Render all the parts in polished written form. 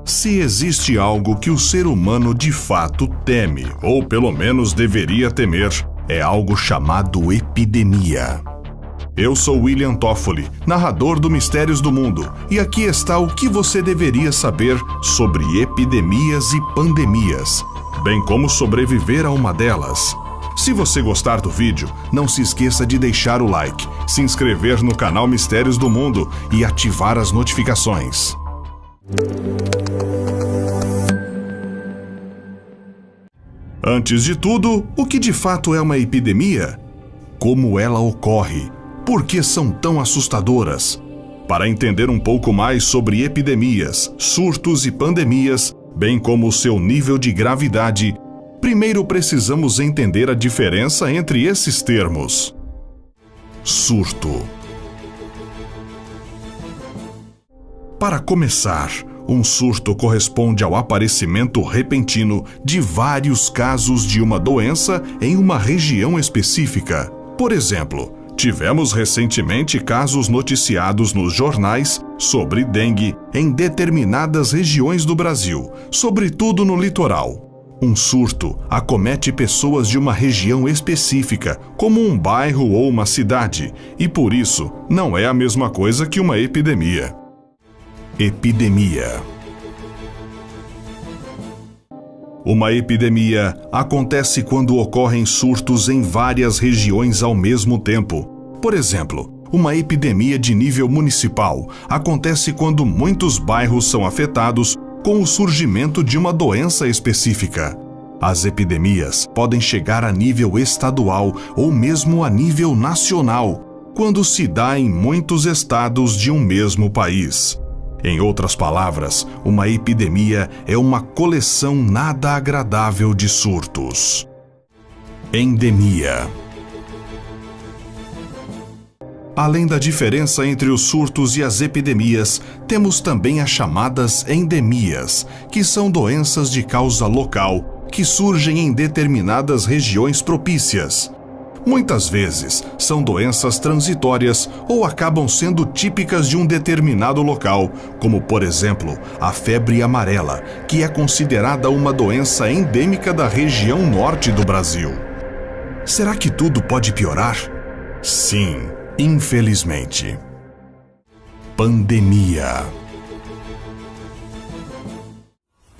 Se existe algo que o ser humano de fato teme, ou pelo menos deveria temer, é algo chamado epidemia. Eu sou William Toffoli, narrador do Mistérios do Mundo, e aqui está o que você deveria saber sobre epidemias e pandemias, bem como sobreviver a uma delas. Se você gostar do vídeo, não se esqueça de deixar o like, se inscrever no canal Mistérios do Mundo e ativar as notificações. Antes de tudo, o que de fato é uma epidemia? Como ela ocorre? Por que são tão assustadoras? Para entender um pouco mais sobre epidemias, surtos e pandemias, bem como o seu nível de gravidade, primeiro precisamos entender a diferença entre esses termos. Surto. Para começar, um surto corresponde ao aparecimento repentino de vários casos de uma doença em uma região específica. Por exemplo, tivemos recentemente casos noticiados nos jornais sobre dengue em determinadas regiões do Brasil, sobretudo no litoral. Um surto acomete pessoas de uma região específica, como um bairro ou uma cidade, e por isso não é a mesma coisa que uma epidemia. Epidemia. Uma epidemia acontece quando ocorrem surtos em várias regiões ao mesmo tempo. Por exemplo, uma epidemia de nível municipal acontece quando muitos bairros são afetados com o surgimento de uma doença específica. As epidemias podem chegar a nível estadual ou mesmo a nível nacional, quando se dá em muitos estados de um mesmo país. Em outras palavras, uma epidemia é uma coleção nada agradável de surtos. Endemia. Além da diferença entre os surtos e as epidemias, temos também as chamadas endemias, que são doenças de causa local que surgem em determinadas regiões propícias. Muitas vezes são doenças transitórias ou acabam sendo típicas de um determinado local, como por exemplo a febre amarela, que é considerada uma doença endêmica da região norte do Brasil. Será que tudo pode piorar? Sim, infelizmente. Pandemia.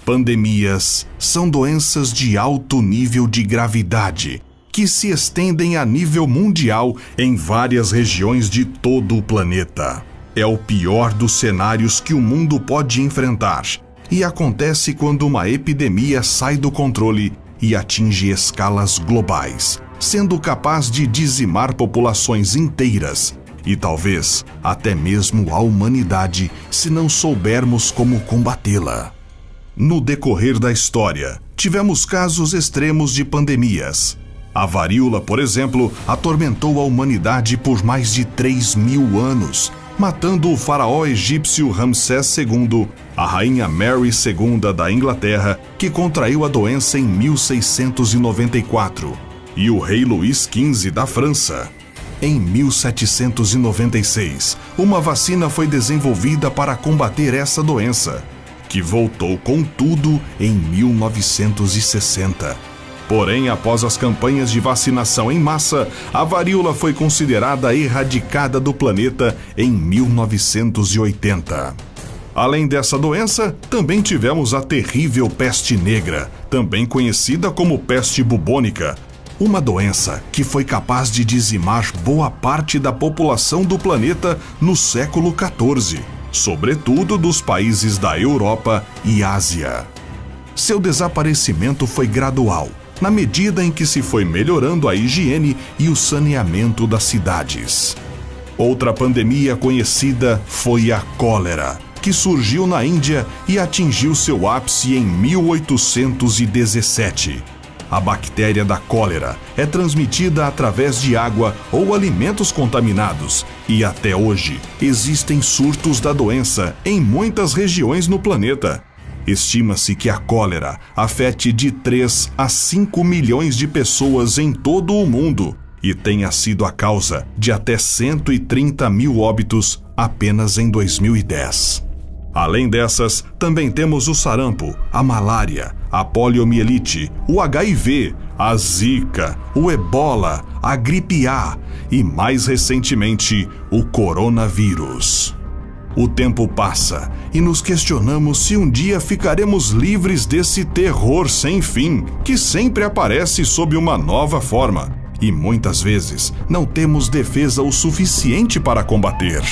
Pandemias são doenças de alto nível de gravidade, que se estendem a nível mundial em várias regiões de todo o planeta. É o pior dos cenários que o mundo pode enfrentar, e acontece quando uma epidemia sai do controle e atinge escalas globais, sendo capaz de dizimar populações inteiras e talvez até mesmo a humanidade se não soubermos como combatê-la. No decorrer da história, tivemos casos extremos de pandemias. A varíola, por exemplo, atormentou a humanidade por mais de 3.000 anos, matando o faraó egípcio Ramsés II, a rainha Mary II da Inglaterra, que contraiu a doença em 1694, e o rei Luís XV da França. Em 1796, uma vacina foi desenvolvida para combater essa doença, que voltou com tudo em 1960. Porém, após as campanhas de vacinação em massa, a varíola foi considerada erradicada do planeta em 1980. Além dessa doença, também tivemos a terrível peste negra, também conhecida como peste bubônica, uma doença que foi capaz de dizimar boa parte da população do planeta no século XIV, sobretudo dos países da Europa e Ásia. Seu desaparecimento foi gradual, na medida em que se foi melhorando a higiene e o saneamento das cidades. Outra pandemia conhecida foi a cólera, que surgiu na Índia e atingiu seu ápice em 1817. A bactéria da cólera é transmitida através de água ou alimentos contaminados e até hoje existem surtos da doença em muitas regiões no planeta. Estima-se que a cólera afete de 3 a 5 milhões de pessoas em todo o mundo e tenha sido a causa de até 130 mil óbitos apenas em 2010. Além dessas, também temos o sarampo, a malária, a poliomielite, o HIV, a zika, o ebola, a gripe A e, mais recentemente, o coronavírus. O tempo passa e nos questionamos se um dia ficaremos livres desse terror sem fim que sempre aparece sob uma nova forma e muitas vezes não temos defesa o suficiente para combater.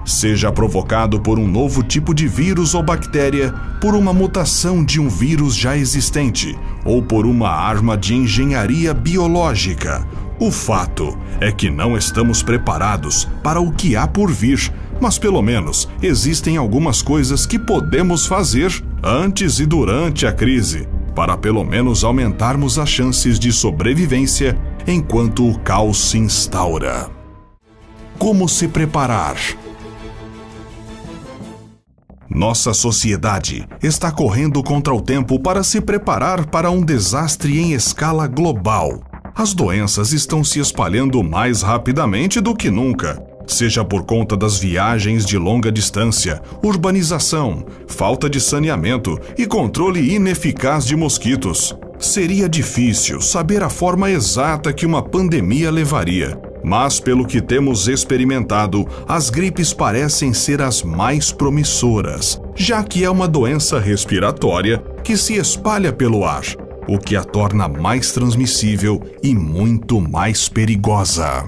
Seja provocado por um novo tipo de vírus ou bactéria, por uma mutação de um vírus já existente ou por uma arma de engenharia biológica. O fato é que não estamos preparados para o que há por vir, mas pelo menos existem algumas coisas que podemos fazer antes e durante a crise, para pelo menos aumentarmos as chances de sobrevivência enquanto o caos se instaura. Como se preparar? Nossa sociedade está correndo contra o tempo para se preparar para um desastre em escala global. As doenças estão se espalhando mais rapidamente do que nunca, seja por conta das viagens de longa distância, urbanização, falta de saneamento e controle ineficaz de mosquitos. Seria difícil saber a forma exata que uma pandemia levaria, mas pelo que temos experimentado, as gripes parecem ser as mais promissoras, já que é uma doença respiratória que se espalha pelo ar, o que a torna mais transmissível e muito mais perigosa.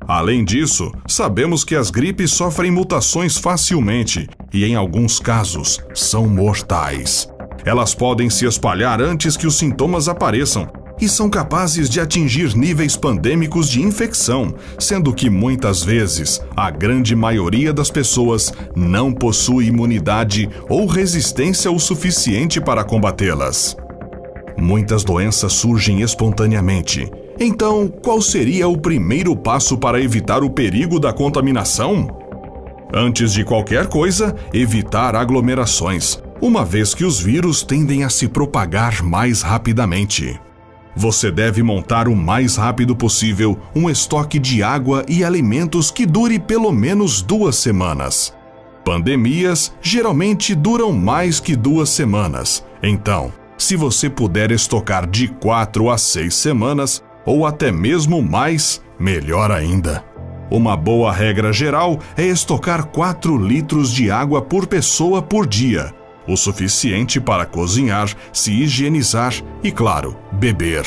Além disso, sabemos que as gripes sofrem mutações facilmente e, em alguns casos, são mortais. Elas podem se espalhar antes que os sintomas apareçam e são capazes de atingir níveis pandêmicos de infecção, sendo que muitas vezes a grande maioria das pessoas não possui imunidade ou resistência o suficiente para combatê-las. Muitas doenças surgem espontaneamente. Então, qual seria o primeiro passo para evitar o perigo da contaminação? Antes de qualquer coisa, evitar aglomerações, uma vez que os vírus tendem a se propagar mais rapidamente. Você deve montar o mais rápido possível um estoque de água e alimentos que dure pelo menos 2 semanas. Pandemias geralmente duram mais que 2 semanas. Então, se você puder estocar de 4 a 6 semanas, ou até mesmo mais, melhor ainda. Uma boa regra geral é estocar 4 litros de água por pessoa por dia, o suficiente para cozinhar, se higienizar e, claro, beber.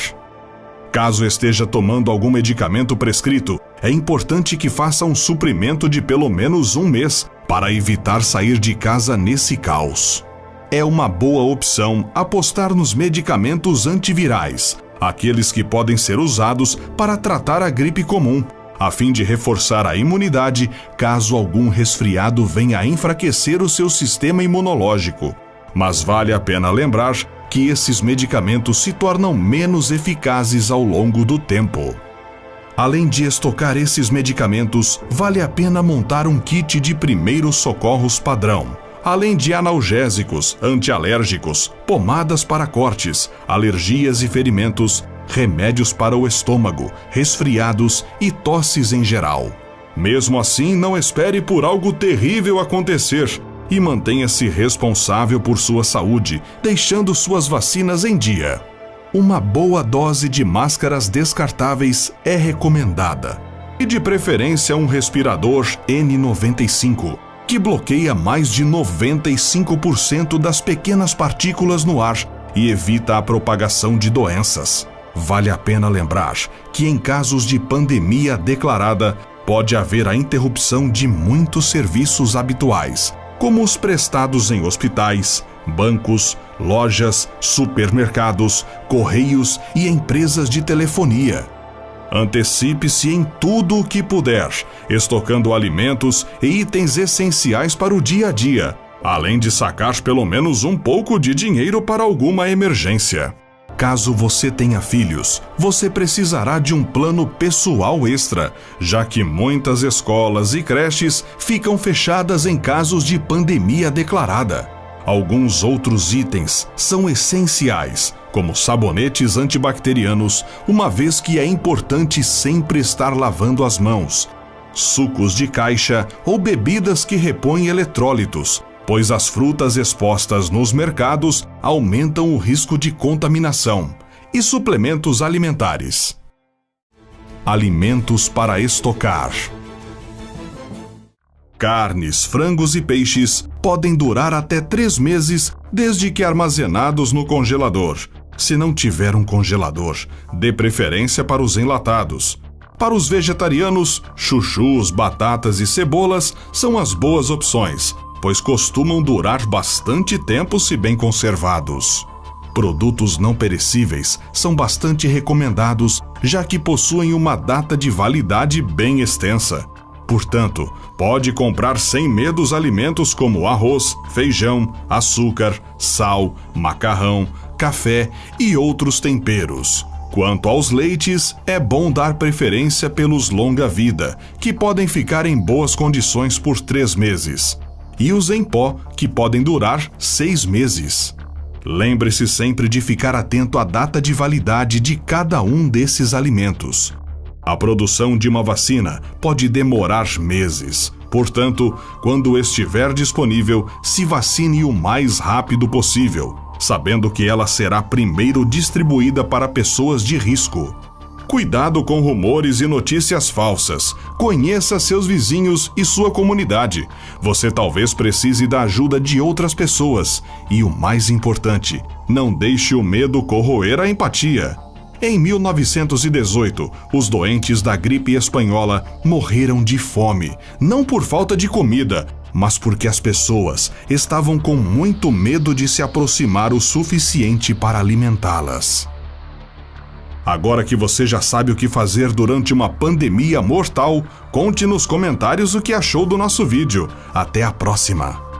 Caso esteja tomando algum medicamento prescrito, é importante que faça um suprimento de pelo menos 1 mês para evitar sair de casa nesse caos. É uma boa opção apostar nos medicamentos antivirais, aqueles que podem ser usados para tratar a gripe comum, a fim de reforçar a imunidade caso algum resfriado venha a enfraquecer o seu sistema imunológico. Mas vale a pena lembrar que esses medicamentos se tornam menos eficazes ao longo do tempo. Além de estocar esses medicamentos, vale a pena montar um kit de primeiros socorros padrão, além de analgésicos, antialérgicos, pomadas para cortes, alergias e ferimentos, remédios para o estômago, resfriados e tosses em geral. Mesmo assim, não espere por algo terrível acontecer e mantenha-se responsável por sua saúde, deixando suas vacinas em dia. Uma boa dose de máscaras descartáveis é recomendada, e de preferência um respirador N95, que bloqueia mais de 95% das pequenas partículas no ar e evita a propagação de doenças. Vale a pena lembrar que em casos de pandemia declarada, pode haver a interrupção de muitos serviços habituais, como os prestados em hospitais, bancos, lojas, supermercados, correios e empresas de telefonia. Antecipe-se em tudo o que puder, estocando alimentos e itens essenciais para o dia a dia, além de sacar pelo menos um pouco de dinheiro para alguma emergência. Caso você tenha filhos, você precisará de um plano pessoal extra, já que muitas escolas e creches ficam fechadas em casos de pandemia declarada. Alguns outros itens são essenciais, como sabonetes antibacterianos, uma vez que é importante sempre estar lavando as mãos, sucos de caixa ou bebidas que repõem eletrólitos, pois as frutas expostas nos mercados aumentam o risco de contaminação. E suplementos alimentares. Alimentos para estocar. Carnes, frangos e peixes podem durar até 3 meses desde que armazenados no congelador. Se não tiver um congelador, dê preferência para os enlatados. Para os vegetarianos, chuchus, batatas e cebolas são as boas opções, pois costumam durar bastante tempo se bem conservados. Produtos não perecíveis são bastante recomendados, já que possuem uma data de validade bem extensa. Portanto, pode comprar sem medo os alimentos como arroz, feijão, açúcar, sal, macarrão, café e outros temperos. Quanto aos leites, é bom dar preferência pelos longa-vida, que podem ficar em boas condições por 3 meses, e os em pó, que podem durar 6 meses. Lembre-se sempre de ficar atento à data de validade de cada um desses alimentos. A produção de uma vacina pode demorar meses. Portanto, quando estiver disponível, se vacine o mais rápido possível, sabendo que ela será primeiro distribuída para pessoas de risco. Cuidado com rumores e notícias falsas. Conheça seus vizinhos e sua comunidade. Você talvez precise da ajuda de outras pessoas. E o mais importante, não deixe o medo corroer a empatia. Em 1918, os doentes da gripe espanhola morreram de fome, não por falta de comida, mas porque as pessoas estavam com muito medo de se aproximar o suficiente para alimentá-las. Agora que você já sabe o que fazer durante uma pandemia mortal, conte nos comentários o que achou do nosso vídeo. Até a próxima!